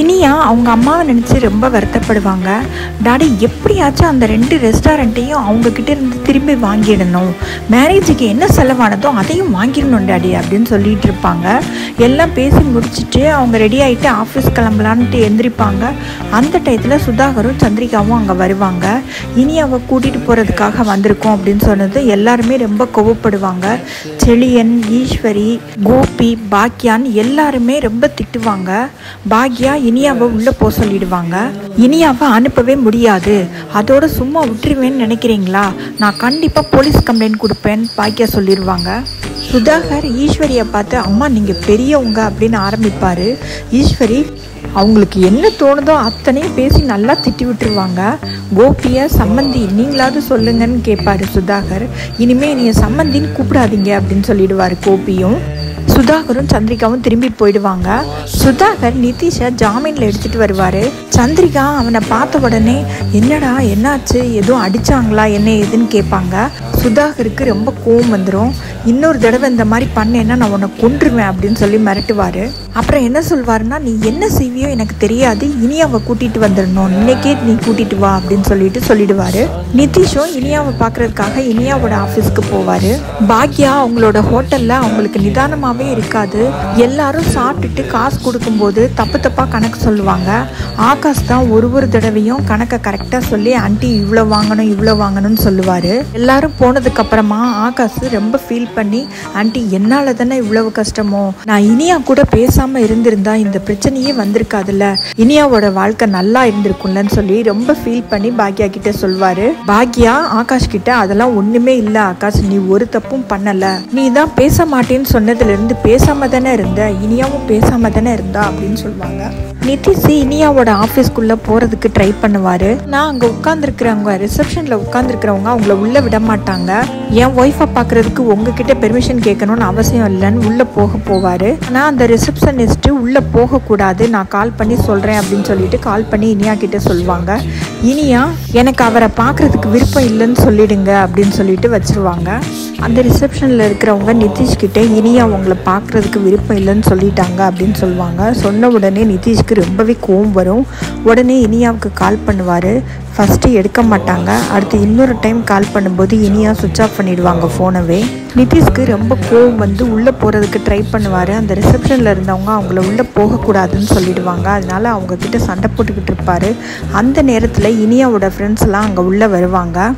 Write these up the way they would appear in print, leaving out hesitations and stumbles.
இனியா அவங்க அம்மாவை நினச்சி ரொம்ப வருத்தப்படுவாங்க. டாடி எப்படியாச்சும் அந்த 2 ரெஸ்டாரண்ட்டையும் அவங்கக்கிட்ட இருந்து திரும்பி வாங்கிடணும், மேரேஜுக்கு என்ன செலவானதோ அதையும் வாங்கிடணும் டாடி அப்படின்னு சொல்லிட்டு இருப்பாங்க. எல்லாம் பேசி முடிச்சுட்டு அவங்க ரெடி ஆகிட்டு ஆஃபீஸ் கிளம்பலான்ட்டு எந்திரிப்பாங்க. அந்த டயத்தில் சுதாகரும் சந்திரிகாவும் அங்கே வருவாங்க. இனியாவை கூட்டிகிட்டு போகிறதுக்காக வந்திருக்கோம் அப்படின்னு சொன்னது எல்லாருமே ரொம்ப கோவப்படுவாங்க. செழியன், ஈஸ்வரி, கோபி, பாக்யான்னு எல்லாருமே ரொம்ப திட்டுவாங்க. பாக்யா இனியாவை உள்ளே போக சொல்லிடுவாங்க. இனியாவை அனுப்பவே முடியாது, அதோட சும்மா விட்டுருவேன்னு நினைக்கிறீங்களா, நான் கண்டிப்பாக போலீஸ் கம்ப்ளைண்ட் கொடுப்பேன்னு பாக்யா சொல்லிடுவாங்க. சுதாகர் ஈஸ்வரியை பார்த்து அம்மா நீங்கள் பெரியவங்க அப்படின்னு ஆரம்பிப்பார். ஈஸ்வரி அவங்களுக்கு என்ன தோணுதோ அத்தனையும் பேசி நல்லா திட்டி விட்டுருவாங்க. கோபியை சம்மந்தி நீங்களாவது சொல்லுங்கன்னு கேட்பாரு சுதாகர். இனிமேல் நீங்கள் சம்மந்தின்னு கூப்பிடாதீங்க அப்படின்னு சொல்லிடுவார் கோபியும். சுதாகரும் சந்திரிகாவும் திரும்பி போயிடுவாங்க. சுதாகர் நிதிஷை ஜாமீனில் எடுத்துகிட்டு வருவார். சந்திரிகா அவனை பார்த்த உடனே என்னடா என்னாச்சு, எதுவும் அடித்தாங்களா என்ன ஏதுன்னு கேட்பாங்க. சுதாகருக்கு ரொம்ப கோவம் வந்துடும். இன்னொரு தடவை இந்த மாதிரி பண்ணேன்னா நான் உன்னை கொன்றுவேன் அப்படின்னு சொல்லி மிரட்டுவார். அப்புறம் என்ன சொல்வாருன்னா, நீ என்ன செய்வியோ எனக்கு தெரியாது, இனியாவை கூட்டிகிட்டு வந்துடணும், இன்னைக்கே நீ கூட்டிகிட்டு வா அப்படின்னு சொல்லிடுவார். நிதிஷும் இனியாவை பார்க்குறதுக்காக இனியாவோட ஆஃபீஸ்க்கு போவார். பாக்யா அவங்களோட ஹோட்டலில் அவங்களுக்கு நிதானமாகவே இருக்காது. எல்லாரும் சாப்பிட்டுட்டு காசு கொடுக்கும்போது தப்பாக கணக்கு சொல்லுவாங்க. ஆகாஷ் தான் ஒரு தடவையும் கணக்கை கரெக்டாக சொல்லி ஆண்டி இவ்வளோ வாங்கணும்னு சொல்லுவார். எல்லாரும் போனதுக்கப்புறமா ஆகாஷ் ரொம்ப ஃபீல் பண்ணி, ஆண்டி என்னால் தானே இவ்வளவு கஷ்டமோ, நான் இனியா கூட பேசாமல் இருந்திருந்தா இந்த பிரச்சனையே வந்திருக்காதுல்ல, இனியாவோட வாழ்க்கை நல்லா இருந்திருக்கும்லன்னு சொல்லி ரொம்ப ஃபீல் பண்ணி பாக்யா கிட்ட சொல்வார். பாக்யா ஆகாஷ் கிட்ட அதெல்லாம் ஒன்றுமே இல்லை ஆகாஷ், நீ ஒரு தப்பும் பண்ணலை, நீ தான் பேச மாட்டேன்னு சொன்னதுலேருந்து பேசாமல் தானே இருந்த, இனியாவும் பேசாமல் தானே இருந்தா அப்படின்னு சொல்லுவாங்க. நிதிஷ் இனியாவோட ஆஃபீஸ்க்குள்ளே போகிறதுக்கு ட்ரை பண்ணுவார். நான் அங்கே உட்காந்துருக்கிறவங்க ரிசப்ஷனில் உட்காந்துருக்கிறவங்க அவங்கள உள்ளே விட மாட்டாங்க. என் ஒய்ஃபை பார்க்குறதுக்கு உங்ககிட்ட பெர்மிஷன் கேட்கணும்னு அவசியம் இல்லைன்னு உள்ளே போவார். ஆனால் அந்த ரிசப்ஷனிஸ்ட்டு உள்ளே போகக்கூடாது, நான் கால் பண்ணி சொல்கிறேன் அப்படின்னு சொல்லிட்டு கால் பண்ணி இனியா கிட்டே சொல்லுவாங்க. இனியா எனக்கு அவரை பார்க்குறதுக்கு விருப்பம் இல்லைன்னு சொல்லிடுங்க அப்படின்னு சொல்லிட்டு வச்சுருவாங்க. அந்த ரிசப்ஷனில் இருக்கிறவங்க நிதிஷ்கிட்ட இனியா அவங்கள பார்க்குறதுக்கு விருப்பம் இல்லைன்னு சொல்லிட்டாங்க அப்படின்னு சொல்லுவாங்க. சொன்ன உடனே நிதிஷ்க்கு ரொம்பவே கோவம் வரும். உடனே இனியாவுக்கு கால் பண்ணுவார். ஃபஸ்ட்டு எடுக்க மாட்டாங்க. அடுத்து இன்னொரு டைம் கால் பண்ணும்போது இனியா சுவிட்ச் ஆஃப் பண்ணிடுவாங்க ஃபோனவே. நிதிஷ்க்கு ரொம்ப கோவம் வந்து உள்ளே போகிறதுக்கு ட்ரை பண்ணுவார். அந்த ரிசப்ஷனில் இருந்தவங்க அவங்கள உள்ளே போகக்கூடாதுன்னு சொல்லிடுவாங்க. அதனால அவங்கக்கிட்ட சண்டை போட்டுக்கிட்டு இருப்பார். அந்த நேரத்தில் இனியாவோட ஃப்ரெண்ட்ஸ் எல்லாம் அங்கே உள்ளே வருவாங்க.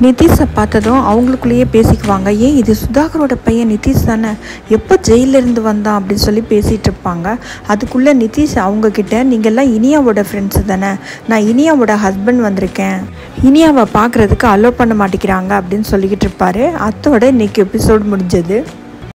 நிதிஷை பார்த்ததும் அவங்களுக்குள்ளேயே பேசிக்குவாங்க. ஏன் இது சுதாகரோட பையன் நிதிஷ் தானே, எப்போ ஜெயிலிருந்து வந்தான் அப்படின்னு சொல்லி பேசிகிட்டு இருப்பாங்க. அதுக்குள்ளே நிதிஷ் அவங்கக்கிட்ட, நீங்கள்லாம் இனியாவோட ஃப்ரெண்ட்ஸு தானே, நான் இனியாவோட ஹஸ்பண்ட் வந்திருக்கேன், இனியாவை பார்க்குறதுக்கு அலோவ் பண்ண மாட்டேங்கிறாங்க அப்படின்னு சொல்லிக்கிட்டு இருப்பார். அதோட இன்னைக்கு எபிசோட் முடிஞ்சது.